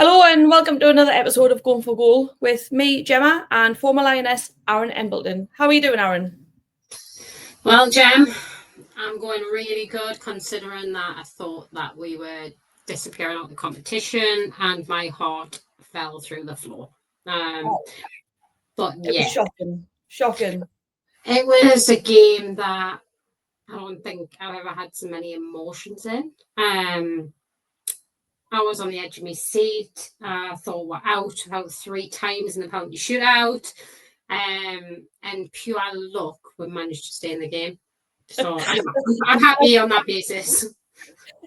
Hello and welcome to another episode of Going for Goal with me, Gemma, and former Lioness, Aran Embleton. How are you doing, Aran? Well, Gem, I'm going really good considering that I thought that we were disappearing out of the competition and my heart fell through the floor. But It was yeah, shocking. it was a game that I don't think I've ever had so many emotions in. I was on the edge of my seat. I thought we're out about 3 times in the penalty shootout. And pure luck, we managed to stay in the game. So I'm happy on that basis.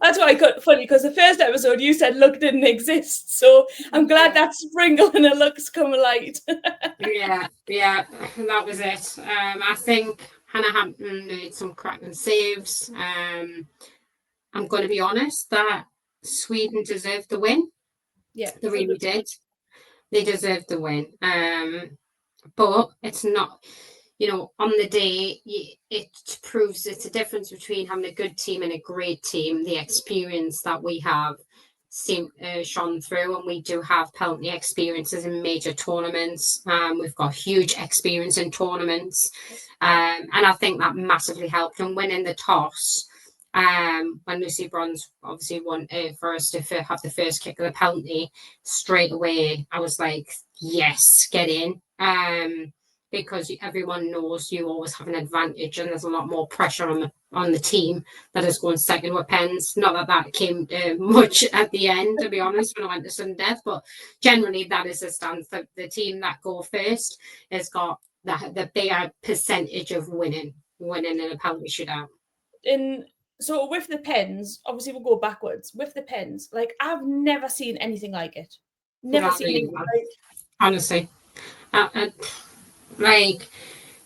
That's why I got funny, because the first episode you said luck didn't exist. So I'm glad that sprinkle and a luck's come alight. yeah, that was it. I think Hannah Hampton made some cracking saves. I'm going to be honest that Sweden deserved the win. Yeah, they really did. They deserved the win. But it's not, on the day, it proves it's a difference between having a good team and a great team. The experience that we have shone through, and we do have penalty experiences in major tournaments. We've got huge experience in tournaments, and I think that massively helped. And winning the toss, when Lucy Bronze obviously won for us to have the first kick of the penalty, straight away I was like, yes, get in. Because everyone knows you always have an advantage, and there's a lot more pressure on the team that is going second with pens. Not that came much at the end, to be honest, when I went to sudden death, but generally that is the stance. The team that go first has got the bigger percentage of winning in a penalty shootout. So with the pens, obviously we'll go backwards. With the pens, like, I've never seen anything like it. Never seen anything like it. Honestly. Like,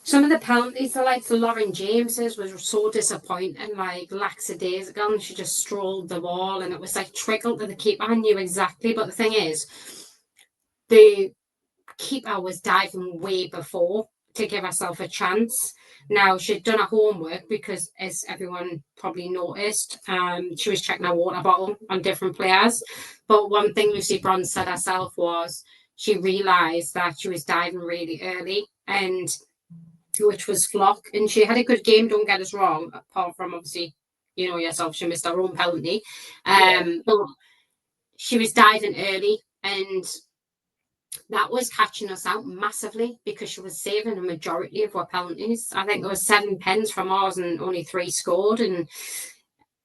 some of the penalties, like the Lauren James's, was so disappointing. Like, lackadaisical, she just strolled the ball, and it was like trickled to the keeper. I knew exactly, but the thing is, the keeper was diving way before to give herself a chance. Now, she'd done her homework because, as everyone probably noticed, she was checking her water bottle on different players. But one thing Lucy Bronze said herself was she realised that she was diving really early, and which was Flock. And she had a good game, don't get us wrong, apart from obviously, yourself, she missed her own penalty. But she was diving early, and that was catching us out massively because she was saving a majority of her penalties. I think there was 7 pens from ours and only 3 scored. And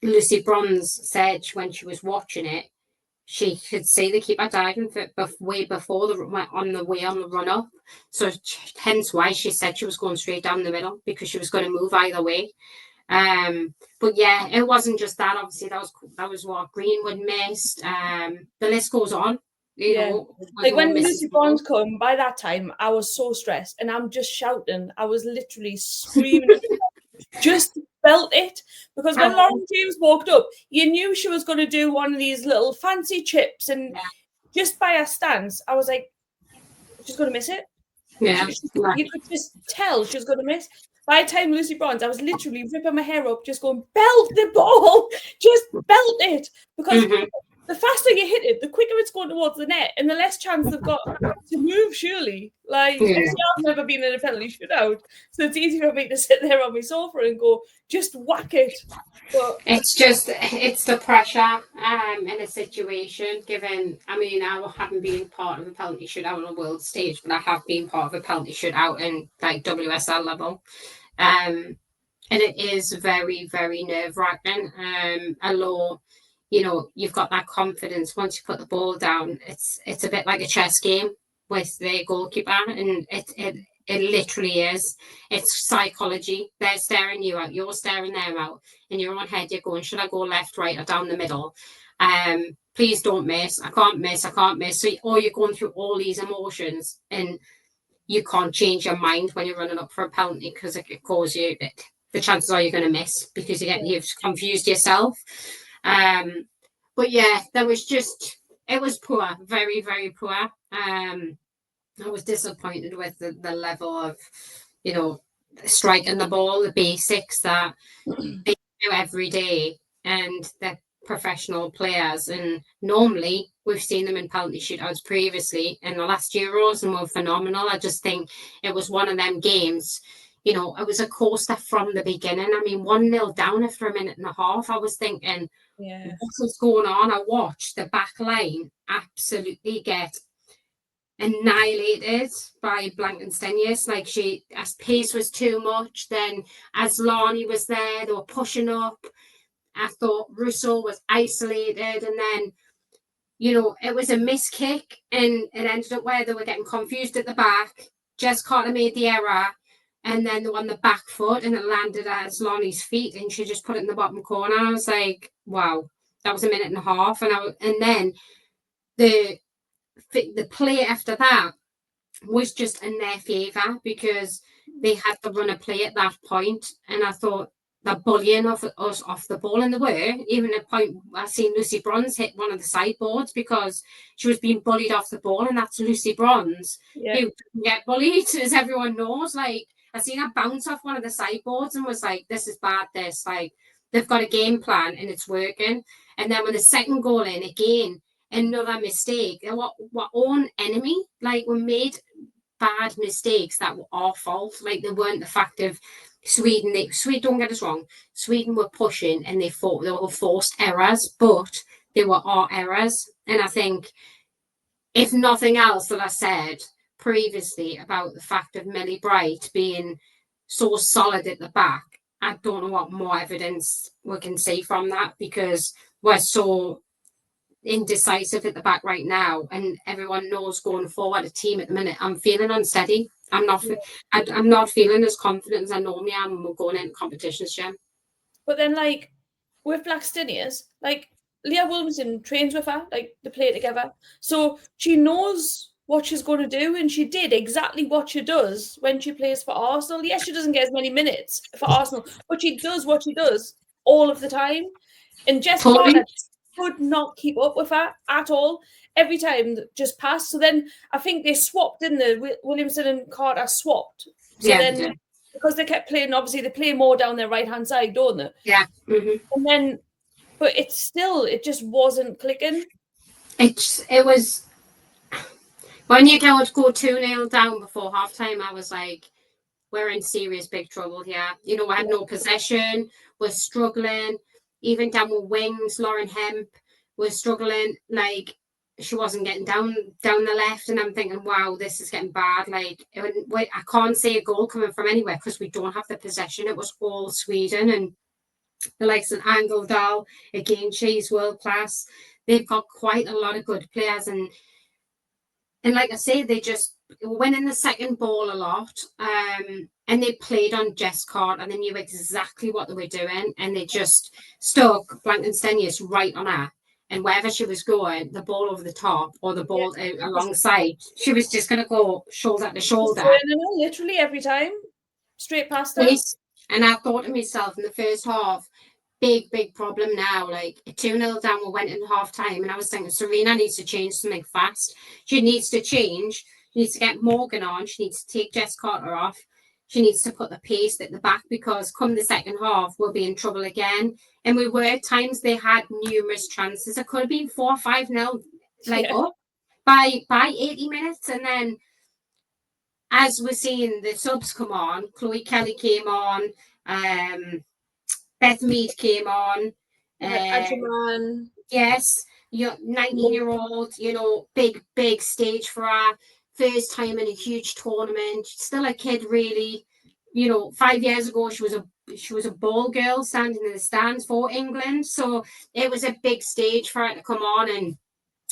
Lucy Bronze said when she was watching it, she could see the keeper diving way before on the run up. So hence why she said she was going straight down the middle, because she was going to move either way. But yeah, it wasn't just that. Obviously, that was what Greenwood missed. The list goes on. Like, when Lucy Bronze come, by that time I was so stressed, and I'm just shouting. I was literally screaming, just felt it, because when Lauren James walked up, you knew she was going to do one of these little fancy chips, and just by her stance, I was like, she's going to miss it. Yeah, you could just tell she was going to miss. By the time Lucy Bronze, I was literally ripping my hair up, just going, belt the ball, just belt it, because the faster you hit it, the quicker it's going towards the net, and the less chance they've got to move, surely. Like, I've never been in a penalty shootout, so it's easy for me to sit there on my sofa and go, just whack it. But it's the pressure in a situation, given, I haven't been part of a penalty shootout on a world stage, but I have been part of a penalty shootout in, like, WSL level. And it is very, very nerve-wracking. Although, you've got that confidence once you put the ball down. It's a bit like a chess game with the goalkeeper, and it literally is. It's psychology. They're staring you out, you're staring them out. In your own head, you're going, should I go left, right, or down the middle? Please don't miss. I can't miss. So, or you're going through all these emotions, and you can't change your mind when you're running up for a penalty, because it could cause you, the chances are you're going to miss because you've confused yourself. But yeah, it was poor, very, very poor. I was disappointed with the level of, striking the ball, the basics that they do every day, and they're professional players. And normally we've seen them in penalty shootouts previously in the last Euros and were phenomenal. I just think it was one of them games, you know, it was a coaster from the beginning. I mean, 1-0 down after a minute and a half. I was thinking, what is going on? I watched the back line absolutely get annihilated by Blankenstenius. Like, as pace was too much. Then as Lani was there, they were pushing up. I thought Russo was isolated, and then, you know, it was a miss kick, and it ended up where they were getting confused at the back. Jess Carter made the error, and then they were on the back foot, and it landed at Lonnie's feet, and she just put it in the bottom corner. I was like, wow, that was a minute and a half, and then the play after that was just in their favour because they had to run a play at that point, and I thought the bullying of us off the ball, and they were. Even at a point I seen Lucy Bronze hit one of the sideboards because she was being bullied off the ball, and that's Lucy Bronze who didn't get bullied, as everyone knows. Like, I seen her bounce off one of the sideboards and was like, this is bad, this, like, they've got a game plan and it's working. And then with the second goal in, again, another mistake. What own enemy, like, we made bad mistakes that were our fault. Like, they weren't the fact of Sweden. Don't get us wrong, Sweden were pushing and they were forced errors, but they were our errors. And I think, if nothing else that I said previously about the fact of Millie Bright being so solid at the back, I don't know what more evidence we can see from that, because we're so indecisive at the back right now, and everyone knows going forward a team at the minute. I'm feeling unsteady. I'm not feeling as confident as I normally am when we're going into competitions, Jem. But then, like, with Blackstenius, like, Leah Williamson trains with her, like, they play together, so she knows what she's going to do, and she did exactly what she does when she plays for Arsenal. Yes, she doesn't get as many minutes for Arsenal, but she does what she does all of the time. And Jess Carter could not keep up with her at all. Every time just passed. So then I think they swapped, didn't they? Williamson and Carter swapped. So then, because they kept playing, obviously they play more down their right-hand side, don't they? Yeah. Mm-hmm. And then, but it just wasn't clicking. It was, when you go 2-0 down before halftime, I was like, we're in serious big trouble here. You know, we had no possession, we're struggling. Even down with wings, Lauren Hemp was struggling. Like, she wasn't getting down the left, and I'm thinking, wow, this is getting bad. Like, I can't see a goal coming from anywhere because we don't have the possession. It was all Sweden, and the likes of Angeldal, again, she's world class. They've got quite a lot of good players, and like I say, they just went in the second ball a lot, and they played on Jess Carter, and they knew exactly what they were doing, and they just stuck Blankenstenius right on her, and wherever she was going, the ball over the top or the ball out alongside, she was just going to go shoulder to shoulder. Literally every time, straight past her. And I thought to myself in the first half, big problem now. Like, 2-0 down, we went in half time, and I was thinking Serena needs to change something fast. She needs to change. She needs to get Morgan on. She needs to take Jess Carter off. She needs to put the pace at the back, because come the second half, we'll be in trouble again. And we were at times, they had numerous chances. It could have been 4 or 5-0 up by 80 minutes. And then, as we're seeing the subs come on, Chloe Kelly came on, Beth Mead came on. Yes, 19-year-old, you know, big stage for her. First time in a huge tournament. She's still a kid, really. You know, 5 years ago, she was a ball girl standing in the stands for England. So it was a big stage for her to come on.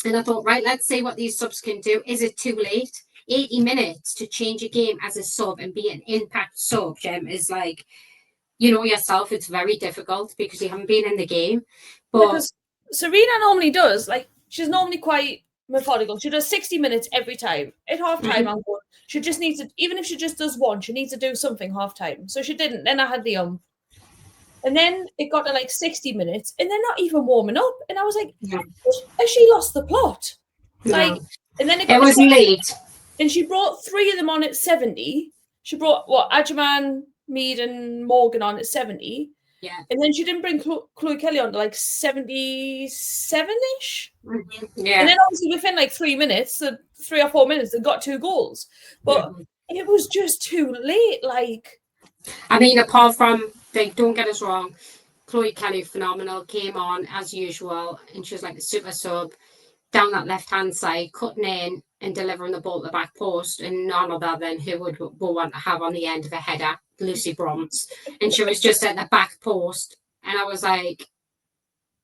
And I thought, right, let's see what these subs can do. Is it too late? 80 minutes to change a game as a sub and be an impact sub, Jem, is like, you know yourself, it's very difficult because you haven't been in the game. But because Serena normally does, like, she's normally quite methodical. She does 60 minutes every time. At half time, I'm going, she just needs to, even if she just does one, she needs to do something half time. So she didn't. Then I had the and then it got to like 60 minutes, and they're not even warming up. And I was like, has she lost the plot? Like, and then it was late. And she brought 3 of them on at 70. She brought Adjaman, Mead, and Morgan on at 70. Yeah. And then she didn't bring Chloe Kelly on to like 77-ish. Yeah. And then obviously within like 3 minutes, 3 or 4 minutes, they got 2 goals. But it was just too late. Like, I mean, apart from, don't get us wrong, Chloe Kelly, phenomenal, came on as usual, and she was like a super sub down that left-hand side, cutting in and delivering the ball to the back post, and none other than who would want to have on the end of a header, Lucy Bronze. And she was just at the back post, and I was like,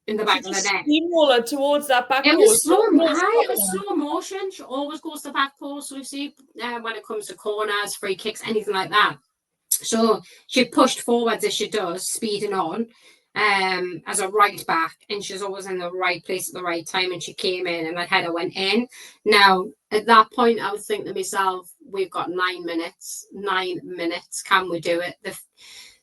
in the back of the net. Steamroller towards that back It post. It was slow motion. She always goes to the back post, Lucy, when it comes to corners, free kicks, anything like that. So she pushed forwards as she does, speeding on, as a right back, and she's always in the right place at the right time. And she came in, and that header went in. Now at that point, I was thinking to myself, "We've got 9 minutes. 9 minutes. Can we do it?"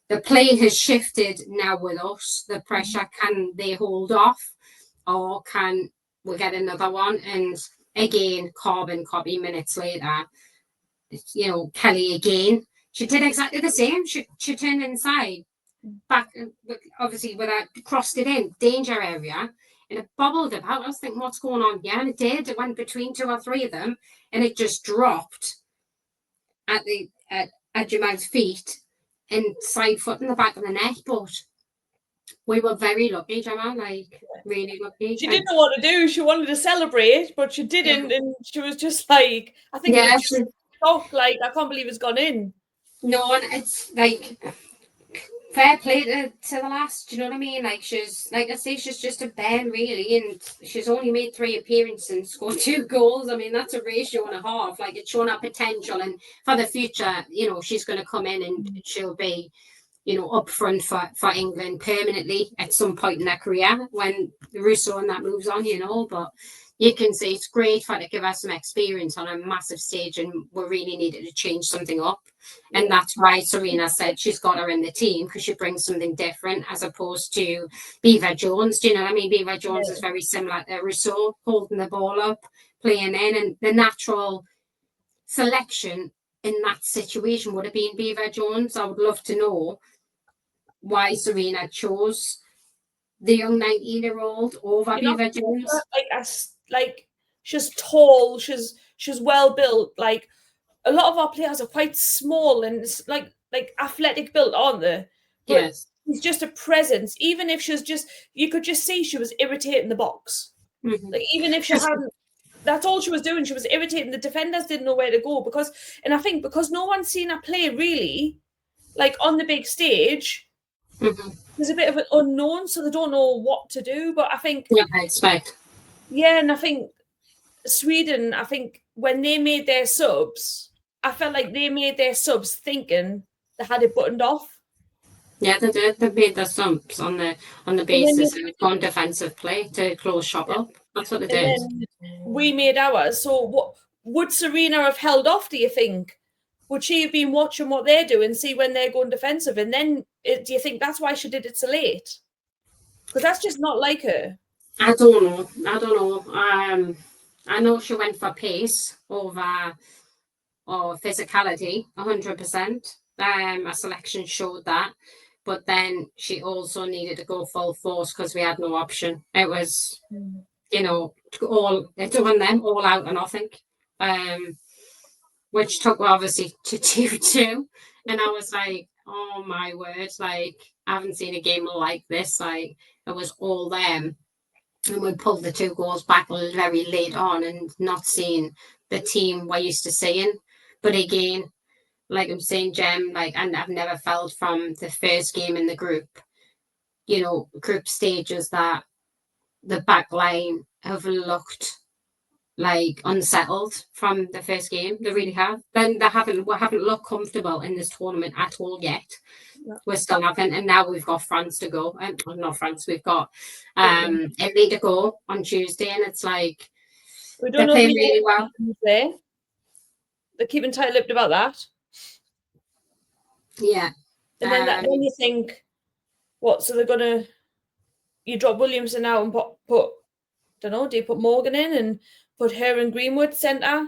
The play has shifted now with us. The pressure, can they hold off, or can we get another one? And again, carbon copy minutes later. Kelly again. She did exactly the same. She turned inside, back, obviously, without crossed it in, danger area, and it bubbled about. I was thinking, what's going on here? And it did. It went between 2 or 3 of them, and it just dropped at Jamal's feet and side foot in the back of the net. But we were very lucky, Jamal, really lucky. She didn't know what to do. She wanted to celebrate, but she didn't, and she was just like, I think it was just shocked, like, I can't believe it's gone in. No, and it's like, fair play to the last, do you know what I mean? Like, she's, like I say, she's just a Ben, really, and she's only made 3 appearances and scored 2 goals. I mean, that's a ratio and a half. Like, it's shown her potential, and for the future, she's going to come in and she'll be, up front for England permanently at some point in her career when Russo and that moves on, but you can see it's great for her to give us some experience on a massive stage, and we really needed to change something up. And that's why Serena said she's got her in the team, because she brings something different as opposed to Beaver Jones. Do you know what I mean? Beaver Jones is very similar to Rousseau, holding the ball up, playing in, and the natural selection in that situation would have been Beaver Jones. I would love to know why Serena chose the young 19-year-old over Beaver Jones. Like, she's tall, she's well built. Like, a lot of our players are quite small and like athletic built, aren't they? But yes, it's just a presence. Even if she's just, you could just see she was irritating the box. Like, even if she hadn't, that's all she was doing. She was irritating. The defenders didn't know where to go and I think because no one's seen her play really, like on the big stage. There's a bit of an unknown, so they don't know what to do. But I think, I expect. Yeah, and I think Sweden, when they made their subs, I felt like they made their subs thinking they had it buttoned off. Yeah, they did. They made their subs on the basis of on defensive play to close shop up. That's what they did. Then we made ours. So what would Serena have held off, do you think? Would she have been watching what they're doing, see when they're going defensive? And then do you think that's why she did it so late? Because that's just not like her. I don't know. I know she went for pace over or physicality, 100%. Our selection showed that. But then she also needed to go full force because we had no option. It was, all doing them all out or nothing. Which took obviously to 2-2. And I was like, oh my word, like I haven't seen a game like this. Like it was all them. And we pulled the 2 goals back very late on and not seeing the team we're used to seeing. But again, like I'm saying, Gem, and I've never felt from the first game in the group, group stages, that the back line have looked like unsettled from the first game. They really have. Then we haven't looked comfortable in this tournament at all yet. No. We're still haven't, and now we've got France to go. Not France, we've got Italy to go on Tuesday, and it's like they're playing really well. They're keeping tight-lipped about that. Yeah. And then then you think, what? So they're gonna, you drop Williamson out and put don't know, do you put Morgan in and put her in Greenwood centre?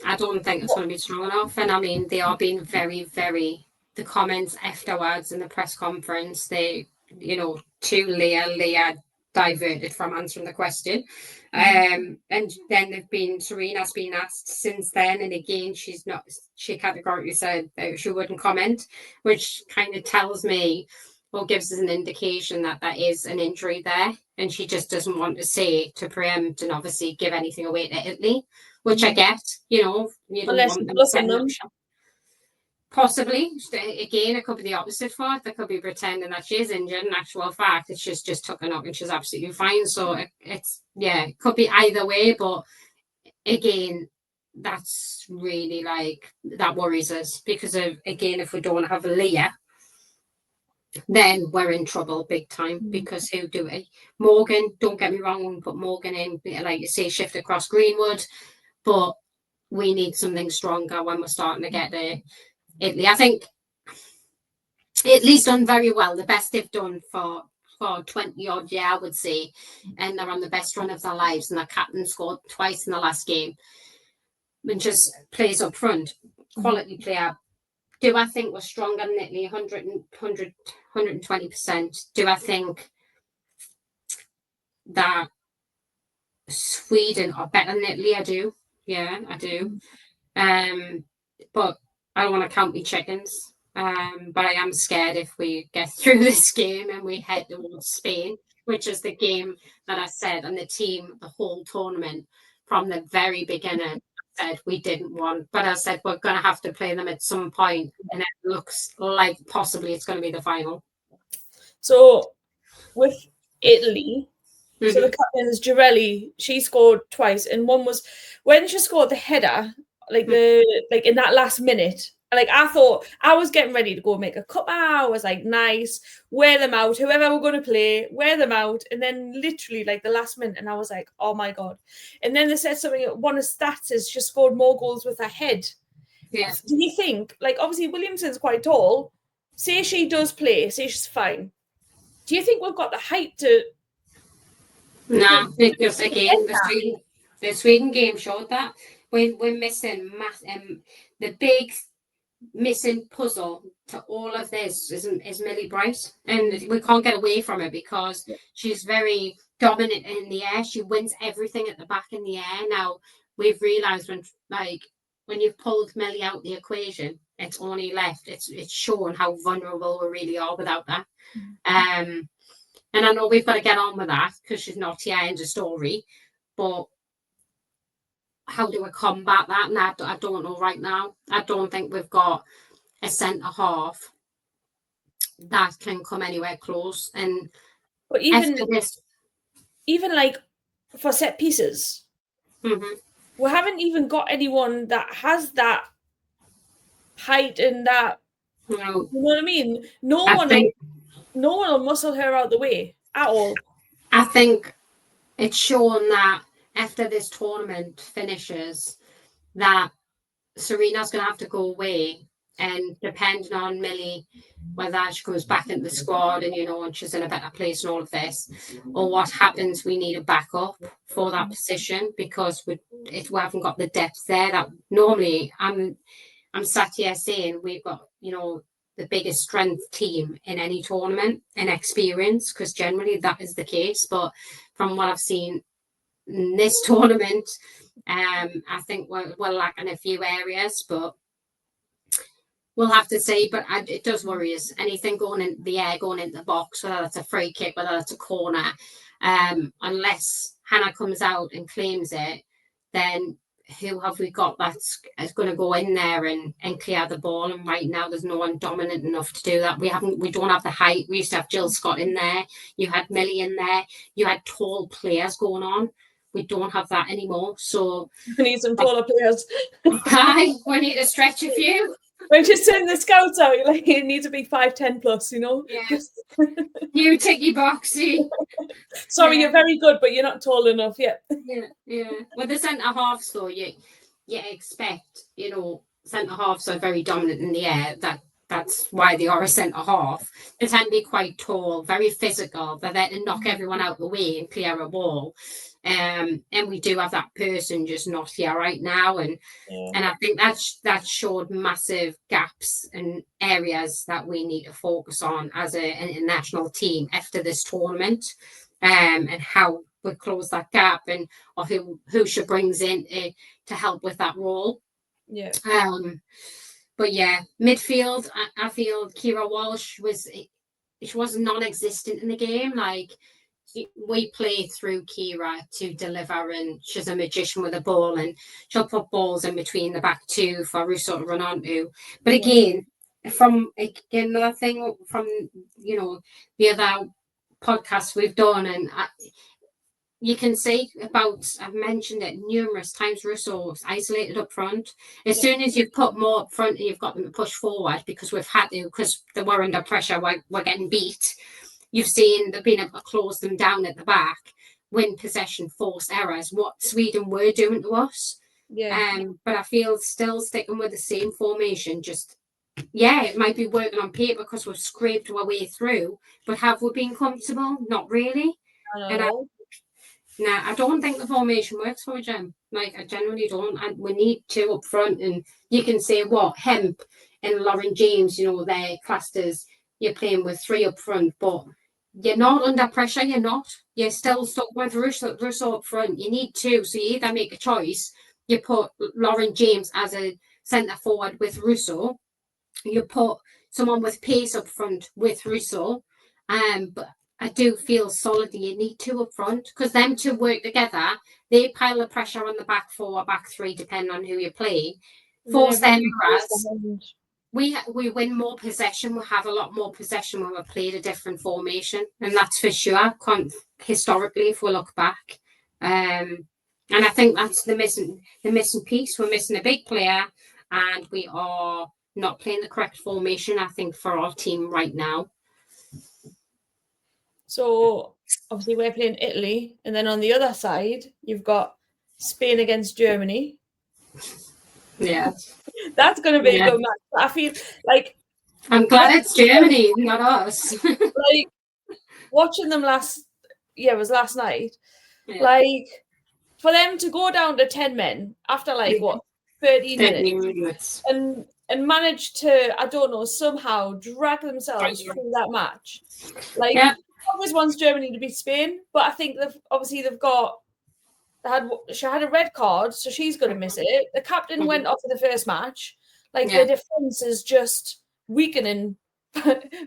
I don't think it's going to be strong enough. And I mean, they are being very, very the comments afterwards in the press conference, they, to Leah diverted from answering the question. And then Serena's been asked since then, and again, she categorically said that she wouldn't comment, which kind of tells me, or gives us an indication that there is an injury there, and she just doesn't want to say, to preempt and obviously give anything away to Italy, which I get, you don't Unless want them listen setting up them. shop. Possibly. Again, it could be the opposite for it. They could be pretending that she is injured. In actual fact, it's just took a knock and she's absolutely fine. So it could be either way. But again, that's really that worries us because again, if we don't have Leah, then we're in trouble big time. Because who do we? Morgan, don't get me wrong, we put Morgan in, like you say, shift across Greenwood, but we need something stronger when we're starting to get there. Italy, I think Italy's done very well, the best they've done for 20 odd years, I would say, and they're on the best run of their lives, and their captain scored twice in the last game and just plays up front, quality player. Do I think we're stronger than Italy? 120%. Do I think that Sweden are better than Italy? I do. Yeah, I do. But I don't want to count my chickens. But I am scared if we get through this game and we head towards Spain, which is the game that I said, and the team, the whole tournament from the very beginning said we didn't want. But I said we're going to have to play them at some point, and it looks like possibly it's going to be the final. So with Italy, so the captain is Girelli. She scored twice, and one was when she scored the header, like in that last minute. Like I thought, I was getting ready to go make a cup. I was like, nice, wear them out. Whoever we're going to play, wear them out. And then literally like the last minute, and I was like, oh my god. And then they said something. One of stats is she scored more goals with her head. Yeah. Do you think, like, obviously Williamson's quite tall. Say she does play, say she's fine. Do you think we've got the height to? No, because again, the Sweden game showed that we're missing the big missing puzzle to all of this is Millie Bright, and we can't get away from it because she's very dominant in the air. She wins everything at the back in the air. Now we've realised when you've pulled Millie out the equation, it's only left. It's shown how vulnerable we really are without that. And I know we've got to get on with that because she's not here in the story. But how do we combat that? And I don't know right now. I don't think we've got a centre half that can come anywhere close. And but even like for set pieces, we haven't even got anyone that has that height and that. You know what I mean? No one will muscle her out the way at all. I think it's shown that after this tournament finishes, that Serena's going to have to go away, and depending on Millie, whether she comes back into the squad and she's in a better place and all of this, or what happens, we need a backup for that position because we haven't got the depth there. That normally I'm sat here saying we've got the biggest strength team in any tournament and experience, because generally that is the case. But from what I've seen in this tournament, I think we're lacking a few areas, but we'll have to see. But it does worry us. Anything going in the air, going into the box, whether that's a free kick, whether that's a corner, unless Hannah comes out and claims it, then who have we got that's going to go in there and clear the ball? And right now there's no one dominant enough to do that. We don't have the height. We used to have Jill Scott in there. You had Millie in there. You had tall players going on. We don't have that anymore. So we need some taller players. Hi, we need to stretch a few. We're just sending the scouts out. Like it needs to be 5'10" plus, Yeah. You ticky boxy. Sorry, you're very good, but you're not tall enough yet. Yeah. Well, the centre halves though, you expect, centre halves are very dominant in the air. That's why they are a centre half. They tend to be quite tall, very physical. They're there to knock everyone out the way and clear a ball. And we do have that person just not here right now, and I think that showed massive gaps and areas that we need to focus on as an international team after this tournament, and how we close that gap, and or who she brings in to help with that role. Yeah. But yeah, midfield, I feel Kira Walsh she was non-existent in the game. Like, we play through Kira to deliver, and she's a magician with a ball, and she'll put balls in between the back two for Russo to run onto. But again, another thing from the other podcasts we've done, and you can see I've mentioned it numerous times, Russo's isolated up front. As soon as you've put more up front and you've got them to push forward, because we've had to, because they were under pressure, we're getting beat. You've seen they've been able to close them down at the back, win possession, force errors, what Sweden were doing to us. But I feel still sticking with the same formation, it might be working on paper because we've scraped our way through, but have we been comfortable? Not really. I don't think the formation works for a Gem. Like, I genuinely don't. And we need two up front. And you can say what Hemp and Lauren James, they're classed as you're playing with three up front, but you're not under pressure. You're not. You're still stuck with Russo up front. You need two. So you either make a choice. You put Lauren James as a centre forward with Russo. You put someone with pace up front with Russo. But I do feel solidly you need two up front, because them two work together. They pile the pressure on the back four or back three, depending on who you play. Force them errors. We win more possession. We have a lot more possession when we played a different formation, and that's for sure. Historically, if we look back, and I think that's the missing piece. We're missing a big player, and we are not playing the correct formation, I think, for our team right now. So obviously we're playing Italy, and then on the other side you've got Spain against Germany. Yeah, that's going to be a good match. I feel like I'm glad it's Germany, not us. Like, watching them last night. Yeah. Like, for them to go down to 10 men after 13 minutes and manage to, I don't know, somehow drag themselves through that match. Always wants Germany to beat Spain, but I think she had a red card, so she's going to miss it. The captain went off in the first match. The defense is just weakening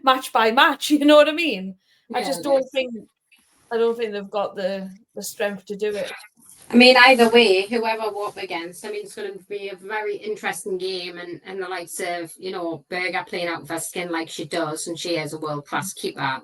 match by match. You know what I mean? I don't think they've got the strength to do it. I mean, either way, whoever we're up against, it's going to be a very interesting game, and the likes of, Berger playing out with her skin like she does, and she is a world-class keeper.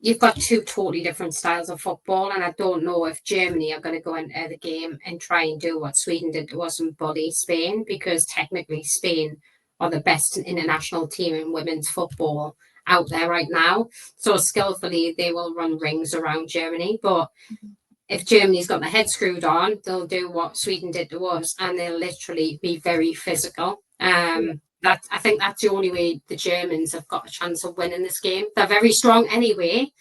You've got two totally different styles of football, and I don't know if Germany are going to go into the game and try and do what Sweden did to us and bully Spain, because technically Spain are the best international team in women's football out there right now. So skillfully, they will run rings around Germany, but if Germany's got their head screwed on, they'll do what Sweden did to us, and they'll literally be very physical. I think that's the only way the Germans have got a chance of winning this game. They're very strong anyway,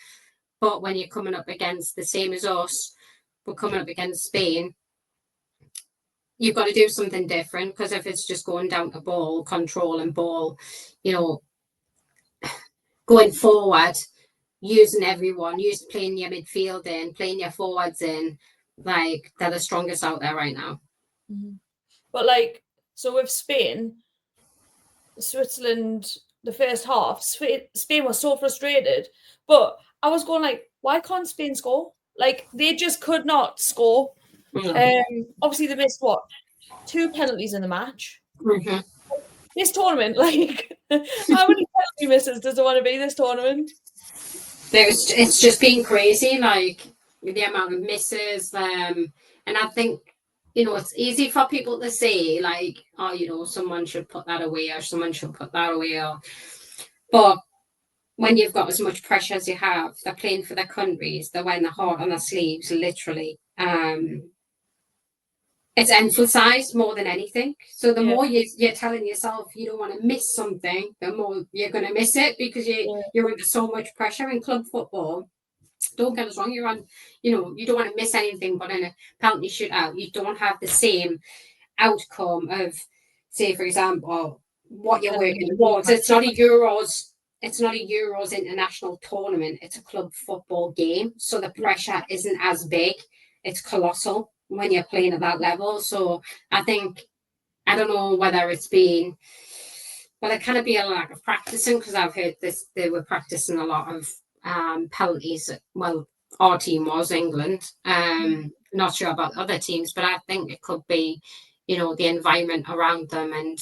but when you're coming up against the same as us, we're coming up against Spain, you've got to do something different, because if it's just going down to ball control and ball, going forward, using everyone, playing your midfield in, playing your forwards in, they're the strongest out there right now. Mm-hmm. But so with Spain, Switzerland, the first half, Spain was so frustrated. But I was going why can't Spain score? They just could not score. Obviously they missed 2 penalties in the match. Mm-hmm. This tournament, how many penalty misses does it want to be this tournament? It's just been crazy, the amount of misses. And I think, it's easy for people to say, someone should put that away, or someone should put that away. But when you've got as much pressure as you have, they're playing for their countries, they're wearing their heart on their sleeves, literally. It's emphasized more than anything. So the more you're telling yourself you don't want to miss something, the more you're going to miss it, because you're under so much pressure in club football. don't get us wrong, you're on, you don't want to miss anything, but in a penalty shootout, you don't have the same outcome of, say, for example, what you're working towards. It's not a Euros international tournament. It's a club football game, so the pressure isn't as big. It's colossal when you're playing at that level. So I don't know whether it's been, well, it can be a lack of practicing, because I've heard they were practicing a lot of penalties. Well, our team was England. Not sure about other teams, but I think it could be, the environment around them and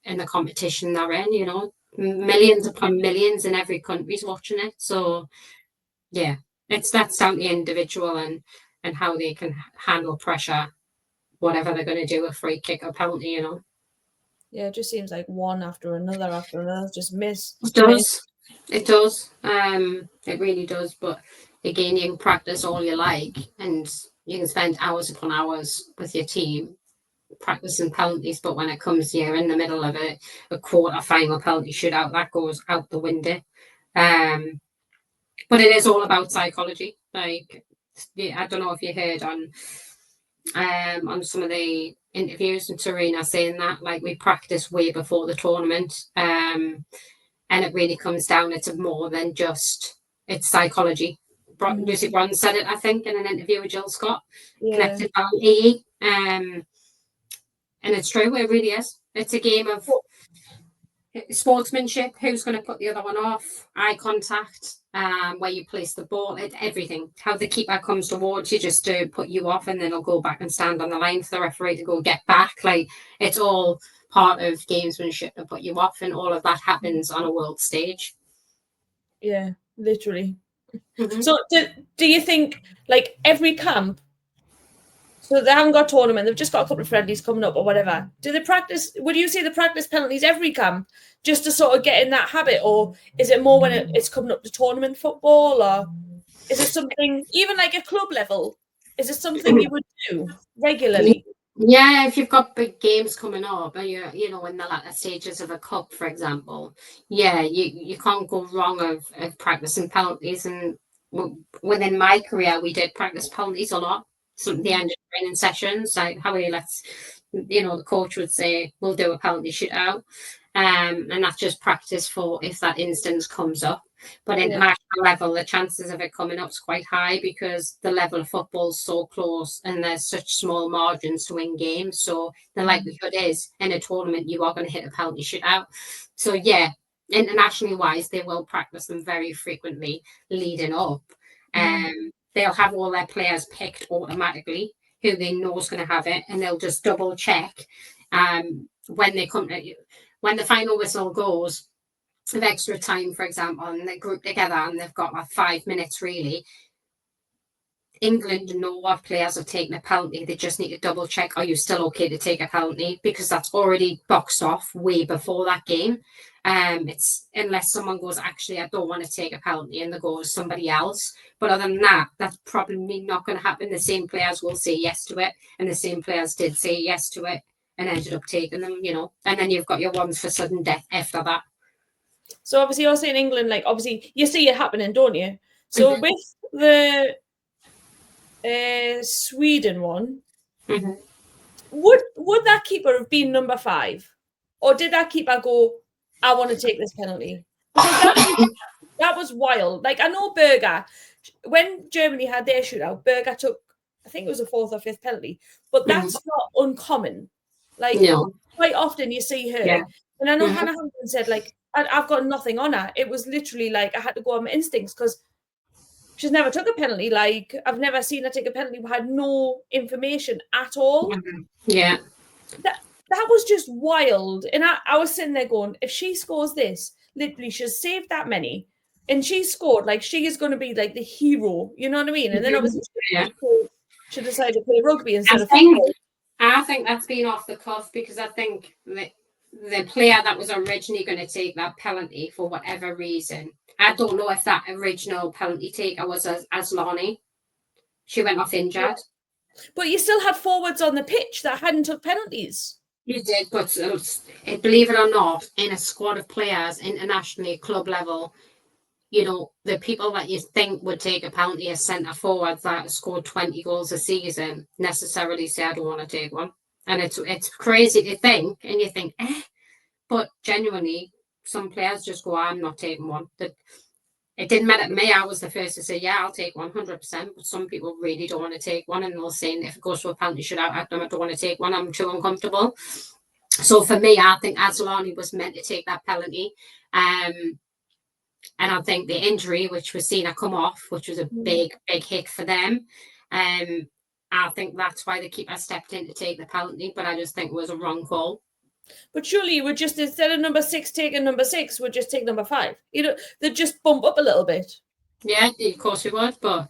in the competition they're in. Millions upon millions in every country's watching it. So yeah, that's down to the individual and how they can handle pressure, whatever they're going to do, a free kick or penalty. Yeah, it just seems like one after another, just miss. It does. It does. It really does. But again, you can practice all you like, and you can spend hours upon hours with your team practicing penalties. But when it comes here in the middle of a quarter-final penalty shootout, that goes out the window. But it is all about psychology. Like, yeah, I don't know if you heard on some of the interviews in Serena saying that, like, we practice way before the tournament. And it really comes down, it's more than just, it's psychology. Lucy Bronze said it, I think, in an interview with Jill Scott, connected by EE. And it's true, it really is. It's a game of sportsmanship, who's going to put the other one off, eye contact, where you place the ball, everything. How the keeper comes towards you just to put you off, and then he'll go back and stand on the line for the referee to go get back. Like, it's all part of gamesmanship to put you off, and all of that happens on a world stage. Yeah, literally. So do you think, like, every camp, so they haven't got a tournament, they've just got a couple of friendlies coming up or whatever, would you say they practice penalties every camp just to sort of get in that habit, or is it more when it's coming up to tournament football, or is it something, even like a club level, is it something you would do regularly? Yeah, if you've got big games coming up, and you're, in the latter stages of a cup, for example, yeah, you can't go wrong of practicing penalties. And within my career, we did practice penalties a lot. So at the end of training sessions, like, the coach would say, we'll do a penalty shootout. And that's just practice for if that instance comes up. But international level, the chances of it coming up is quite high, because the level of football is so close and there's such small margins to win games. So the likelihood is, in a tournament, you are going to hit a penalty shootout. So yeah, internationally wise, they will practice them very frequently leading up. They'll have all their players picked automatically, who they know is going to have it, and they'll just double check when the final whistle goes of extra time, for example, and they group together and they've got like 5 minutes really. England know what players have taken a penalty. They just need to double check, are you still okay to take a penalty? Because that's already boxed off way before that game. It's unless someone goes, actually, I don't want to take a penalty, and they go with somebody else. But other than that, that's probably not going to happen. The same players will say yes to it, and the same players did say yes to it and ended up taking them, and then you've got your ones for sudden death after that. So obviously you're saying England, like, obviously you see it happening, don't you? So with the Sweden one, would that keeper have been number 5? Or did that keeper go, I want to take this penalty? Because that was wild. Like, I know Berger, when Germany had their shootout, Berger took, I think it was a 4th or 5th penalty, but that's not uncommon. Like, quite often you see her. Yeah. And I know Hannah Hampton said, like, I've got nothing on her. It was literally like I had to go on my instincts, because she's never took a penalty. Like, I've never seen her take a penalty. We had no information at all. Yeah. That was just wild. And I was sitting there going, if she scores this, literally she's saved that many, and she scored, like, she is going to be like the hero. You know what I mean? And then obviously she decided to play rugby instead of football. I think that's been off the cuff, because I think the player that was originally going to take that penalty, for whatever reason, I don't know if that original penalty taker was Aslani. She went off injured. But you still had forwards on the pitch that hadn't took penalties. You did, but believe it or not, in a squad of players internationally, club level, you know, the people that you think would take a penalty as centre forward that scored 20 goals a season necessarily say, I don't want to take one. And it's crazy to think, and you think, but genuinely, some players just go, I'm not taking one. It didn't matter to me. I was the first to say, yeah, I'll take 100%. But some people really don't want to take one, and they'll say, if it goes to a penalty shootout at them, I don't want to take one. I'm too uncomfortable. So for me, I think Asllani was meant to take that penalty. And I think the injury, which was seen to come off, which was a big hit for them. I think that's why the keeper stepped in to take the penalty, but I just think it was a wrong call. But surely you would just, instead of number 6 taking number 6, would just take number 5. You know, they'd just bump up a little bit. Yeah, of course we would, but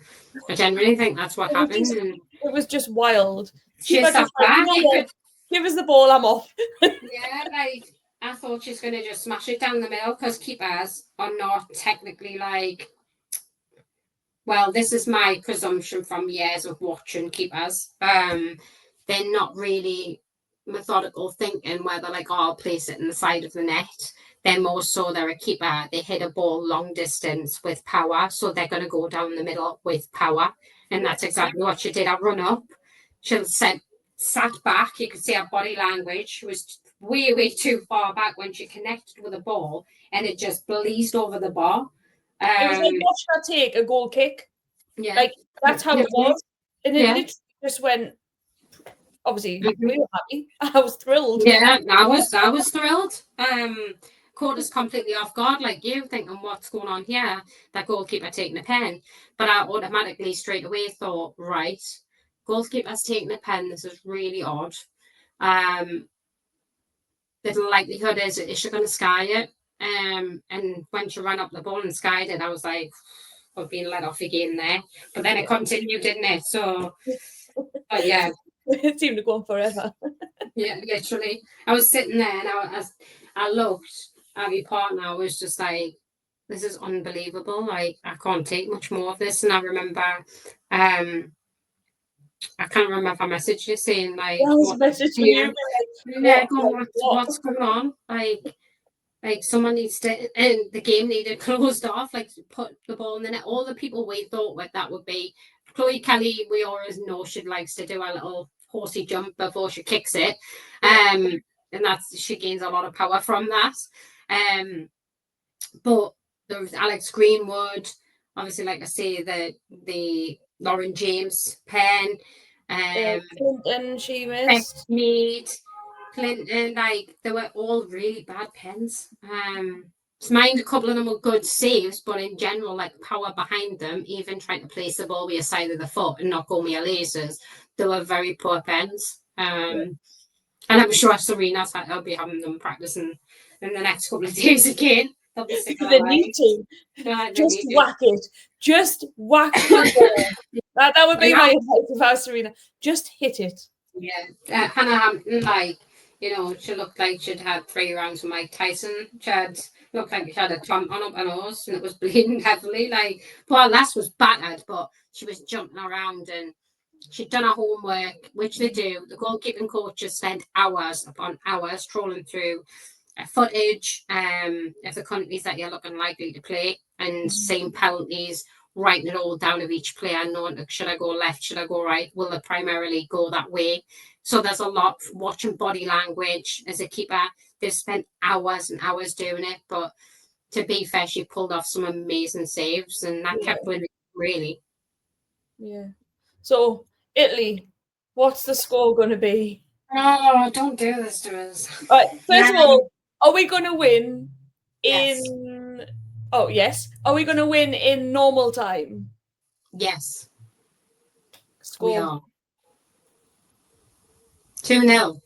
I generally think that's what happened. It was just wild. She's just like, you know what? Give us the ball, I'm off. Yeah, like, I thought she's going to just smash it down the middle, because keepers are not technically like, well, this is my presumption from years of watching keepers. They're not really methodical thinking where they're like, oh, I'll place it in the side of the net. They're more so they're a keeper. They hit a ball long distance with power, so they're going to go down the middle with power. And that's exactly what she did. I run up. She sat back. You could see her body language. She was way, way too far back when she connected with the ball, and it just blazed over the bar. It was like watching her take a goal kick. Yeah. Like, that's how it was. And it literally just went, obviously, we were happy. I was thrilled. Yeah, I was thrilled. Caught us completely off guard, like you, thinking, what's going on here? That goalkeeper taking a pen. But I automatically straight away thought, right, goalkeeper's taking a pen. This is really odd. The likelihood is she going to sky it? And when she ran up the ball and skied it, I was like, I've been let off again there. But then it continued, didn't it? So, but yeah. It seemed to go on forever. Yeah, literally. I was sitting there and I looked at my partner. I was just like, this is unbelievable. Like, I can't take much more of this. And I remember, I can't remember if I messaged you saying, like, what's going on? Like someone needs to, and the game needed closed off, like put the ball in the net. All the people we thought that would be Chloe Kelly, we always know she likes to do a little horsey jump before she kicks it. And she gains a lot of power from that. But there was Alex Greenwood, obviously, like I say, the Lauren James pen, Clinton, she missed. Mead, Clinton, like they were all really bad pens. Mind a couple of them were good saves, but in general, like power behind them, even trying to place the ball with your side of the foot and not go with your lasers, they were very poor pens. And I'm sure Serena's will be having them practicing in the next couple of days again. They'll be sick of they need to. Just whack it. Just whack the ball. That would be my advice if I was Serena. Just hit it. Yeah. Hannah Hampton, like, you know, she looked like she'd had 3 rounds with Mike Tyson. Looked like she had a clamp on up her nose and it was bleeding heavily. Like, poor lass was battered, but she was jumping around and she'd done her homework, which they do. The goalkeeping coaches spend hours upon hours trolling through footage of the countries that you're looking likely to play and seeing penalties, writing it all down of each player, knowing, should I go left, should I go right, will they primarily go that way? So there's a lot watching body language as a keeper. They've spent hours and hours doing it, but to be fair, she pulled off some amazing saves and that kept winning, really. Yeah. So, Italy, what's the score going to be? Oh, don't do this to us. All right, first of all, are we going to win Yes. Oh, yes. Are we going to win in normal time? Yes. Score. We are. 2-0.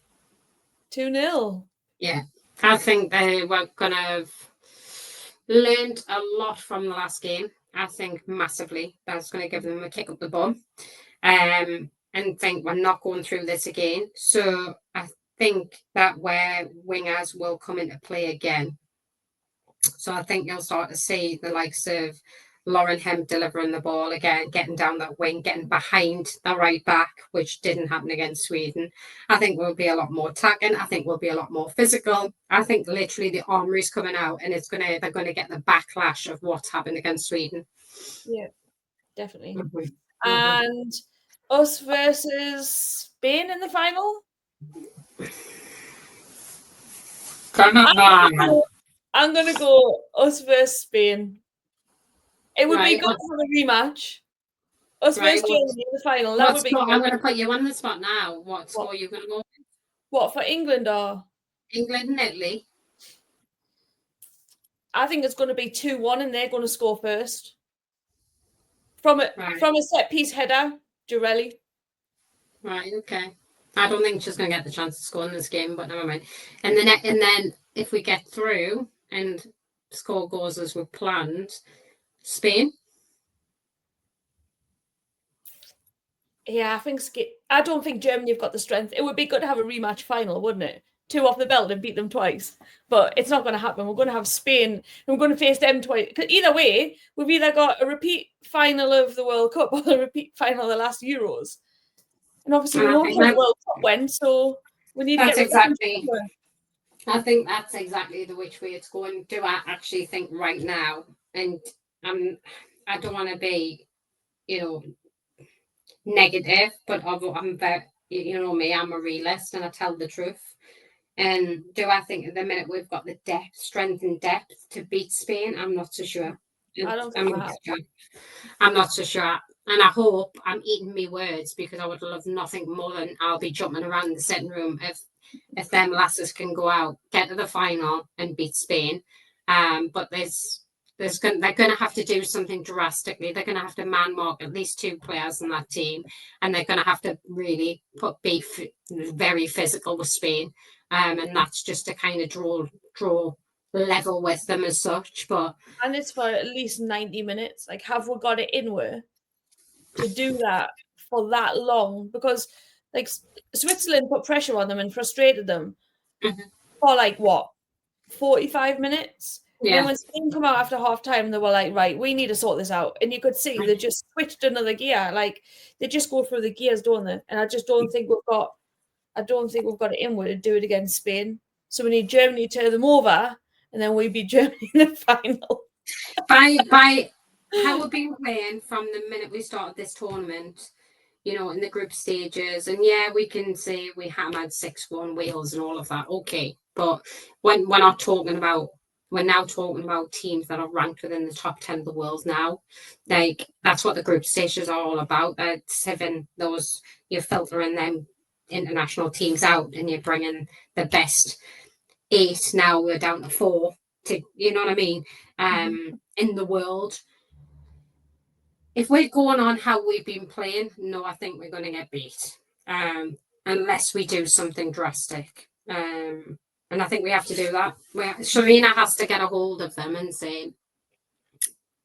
2-0. Yeah. I think they were going to have learned a lot from the last game. I think massively. That's going to give them a kick up the bum. And think we're not going through this again. So I think that where wingers will come into play again. So I think you'll start to see the likes of Lauren Hemp delivering the ball again, getting down that wing, getting behind the right back, which didn't happen against Sweden. I think we'll be a lot more attacking. I think we'll be a lot more physical. I think literally the armory's coming out, and they're gonna get the backlash of what's happened against Sweden. Yeah, definitely. Mm-hmm. And us versus Spain in the final. I'm gonna go us versus Spain. It would be good to have a rematch. Us versus Germany in the final. That would be good. I'm going to put you on the spot now. What score are you going to go with? What, for England or? England and Italy. I think it's going to be 2-1 and they're going to score first. From a set piece header, Girelli. Right, okay. I don't think she's going to get the chance to score in this game, but never mind. And then if we get through and score goes as we planned, Spain. Yeah, I don't think Germany have got the strength. It would be good to have a rematch final, wouldn't it? 2 off the belt and beat them twice. But it's not going to happen. We're going to have Spain and we're going to face them twice. Because either way, we've either got a repeat final of the World Cup or a repeat final of the last Euros. And obviously, we know how the World Cup went, so we need to get exactly. I think that's exactly the which way it's going. Do I actually think right now? And I don't want to be, negative, but I'm very, me, I'm a realist and I tell the truth. And do I think at the minute we've got the strength and depth to beat Spain? I'm not so sure. I don't think I'm not so sure. And I hope I'm eating me words because I would love nothing more than I'll be jumping around the sitting room if them lasses can go out, get to the final and beat Spain. But they're going to have to do something drastically. They're going to have to man mark at least 2 players in that team, and they're going to have to really be very physical with Spain. And that's just to kind of draw level with them as such. And it's for at least 90 minutes. Like, have we got it in where to do that for that long? Because like Switzerland put pressure on them and frustrated them for 45 minutes. Yeah. And when Spain come out after half time, they were like, right, we need to sort this out. And you could see they just switched another gear. Like, they just go through the gears, don't they? And I just don't think we've got it in with to do it against Spain. So we need Germany to turn them over, and then we beat Germany in the final. By how we've been playing from the minute we started this tournament, in the group stages, and we can say we hammered 6-1 Wales and all of that. Okay, but when we're now talking about teams that are ranked within the top 10 of the world now. Like, that's what the group stages are all about. You're filtering them international teams out and you're bringing the best 8. Now we're down to 4 to, you know what I mean, in the world. If we're going on how we've been playing, no, I think we're going to get beat unless we do something drastic. And I think we have to do that. Sharina has to get a hold of them and say,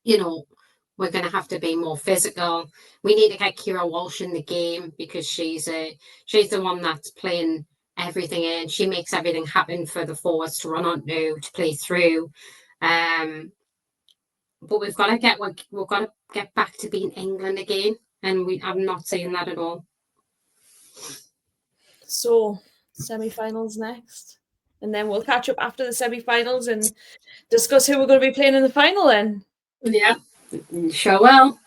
we're going to have to be more physical. We need to get Kira Walsh in the game because she's the one that's playing everything in. She makes everything happen for the forwards to run onto, to play through. But we've got to get back to being England again, and I'm not saying that at all. So, semi-finals next, and then we'll catch up after the semi-finals and discuss who we're going to be playing in the final. Then, yeah, sure will.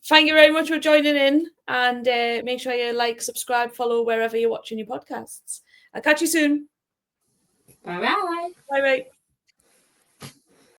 Thank you very much for joining in, and make sure you like, subscribe, follow wherever you're watching your podcasts. I'll catch you soon. Bye bye. Bye bye.